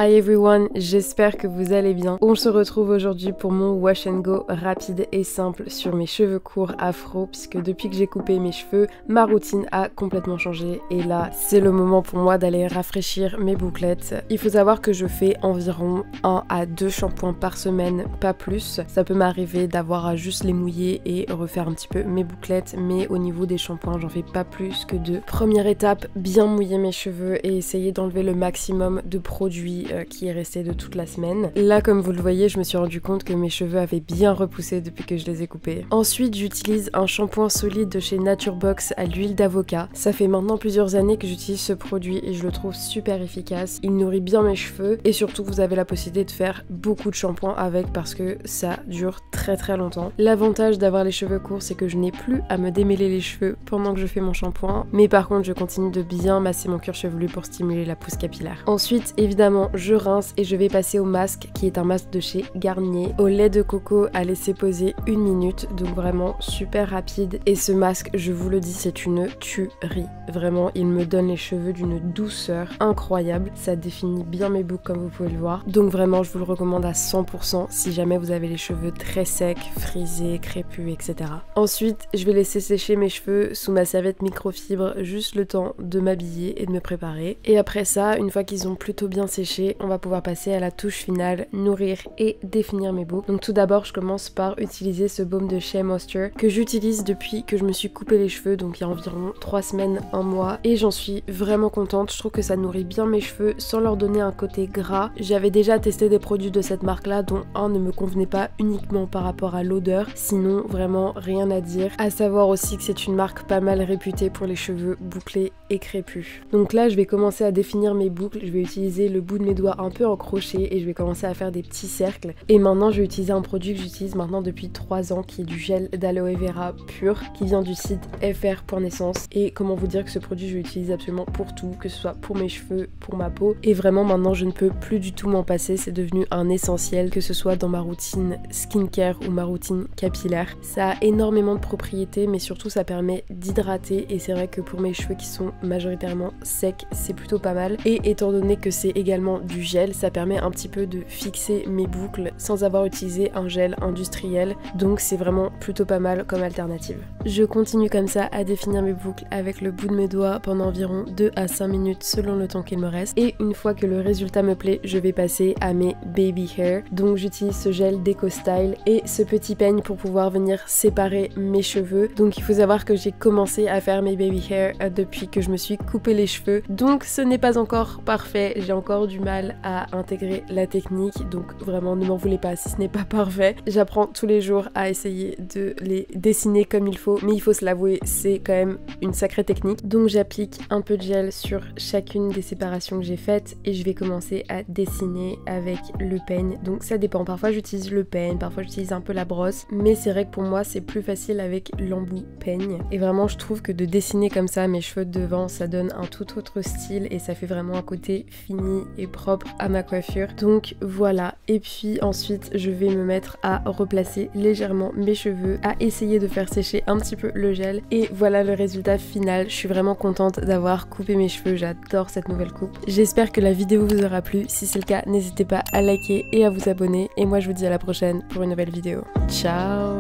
Hi everyone, j'espère que vous allez bien. On se retrouve aujourd'hui pour mon wash and go rapide et simple sur mes cheveux courts afro, puisque depuis que j'ai coupé mes cheveux, ma routine a complètement changé et là c'est le moment pour moi d'aller rafraîchir mes bouclettes. Il faut savoir que je fais environ 1 à 2 shampoings par semaine, pas plus. Ça peut m'arriver d'avoir à juste les mouiller et refaire un petit peu mes bouclettes, mais au niveau des shampoings j'en fais pas plus que 2. Première étape, bien mouiller mes cheveux et essayer d'enlever le maximum de produits qui est resté de toute la semaine. Là, comme vous le voyez, je me suis rendu compte que mes cheveux avaient bien repoussé depuis que je les ai coupés. Ensuite, j'utilise un shampoing solide de chez Naturebox à l'huile d'avocat. Ça fait maintenant plusieurs années que j'utilise ce produit et je le trouve super efficace. Il nourrit bien mes cheveux et surtout vous avez la possibilité de faire beaucoup de shampoing avec parce que ça dure très longtemps. L'avantage d'avoir les cheveux courts, c'est que je n'ai plus à me démêler les cheveux pendant que je fais mon shampoing, mais par contre je continue de bien masser mon cuir chevelu pour stimuler la pousse capillaire. Ensuite, évidemment, je rince et je vais passer au masque qui est un masque de chez Garnier au lait de coco à laisser poser 1 minute, donc vraiment super rapide. Et ce masque, je vous le dis, c'est une tuerie. Vraiment, il me donne les cheveux d'une douceur incroyable. Ça définit bien mes boucles comme vous pouvez le voir. Donc vraiment, je vous le recommande à 100% si jamais vous avez les cheveux très secs, frisés, crépus, etc. Ensuite, je vais laisser sécher mes cheveux sous ma serviette microfibre juste le temps de m'habiller et de me préparer. Et après ça, une fois qu'ils ont plutôt bien séché, on va pouvoir passer à la touche finale, nourrir et définir mes boucles. Donc tout d'abord, je commence par utiliser ce baume de Shea Moisture que j'utilise depuis que je me suis coupé les cheveux, donc il y a environ 3 semaines, 1 mois, et j'en suis vraiment contente. Je trouve que ça nourrit bien mes cheveux sans leur donner un côté gras. J'avais déjà testé des produits de cette marque là, dont un ne me convenait pas uniquement par rapport à l'odeur, sinon vraiment rien à dire. À savoir aussi que c'est une marque pas mal réputée pour les cheveux bouclés et crépus. Donc là, je vais commencer à définir mes boucles. Je vais utiliser le bout de mes doigts un peu en crochet et je vais commencer à faire des petits cercles. Et maintenant, je vais utiliser un produit que j'utilise maintenant depuis 3 ans qui est du gel d'aloe vera pur qui vient du site fr.naissance. Et comment vous dire que ce produit, je l'utilise absolument pour tout, que ce soit pour mes cheveux, pour ma peau. Et vraiment, maintenant, je ne peux plus du tout m'en passer. C'est devenu un essentiel, que ce soit dans ma routine skincare ou ma routine capillaire. Ça a énormément de propriétés, mais surtout, ça permet d'hydrater. Et c'est vrai que pour mes cheveux qui sont majoritairement secs, c'est plutôt pas mal. Et étant donné que c'est également du gel, ça permet un petit peu de fixer mes boucles sans avoir utilisé un gel industriel, donc c'est vraiment plutôt pas mal comme alternative. Je continue comme ça à définir mes boucles avec le bout de mes doigts pendant environ 2 à 5 minutes selon le temps qu'il me reste, et une fois que le résultat me plaît, je vais passer à mes baby hair. Donc j'utilise ce gel d'EcoStyle et ce petit peigne pour pouvoir venir séparer mes cheveux. Donc il faut savoir que j'ai commencé à faire mes baby hair depuis que je me suis coupé les cheveux, donc ce n'est pas encore parfait, j'ai encore du mal à intégrer la technique, donc vraiment ne m'en voulez pas si ce n'est pas parfait. J'apprends tous les jours à essayer de les dessiner comme il faut, mais il faut se l'avouer, c'est quand même une sacrée technique. Donc j'applique un peu de gel sur chacune des séparations que j'ai faites et je vais commencer à dessiner avec le peigne. Donc ça dépend, parfois j'utilise le peigne, parfois j'utilise un peu la brosse, mais c'est vrai que pour moi c'est plus facile avec l'embout peigne. Et vraiment je trouve que de dessiner comme ça mes cheveux de devant, ça donne un tout autre style et ça fait vraiment un côté fini et propre à ma coiffure. Donc voilà, et puis ensuite je vais me mettre à replacer légèrement mes cheveux, à essayer de faire sécher un petit peu le gel, et voilà le résultat final. Je suis vraiment contente d'avoir coupé mes cheveux, j'adore cette nouvelle coupe. J'espère que la vidéo vous aura plu, si c'est le cas n'hésitez pas à liker et à vous abonner, et moi je vous dis à la prochaine pour une nouvelle vidéo. Ciao.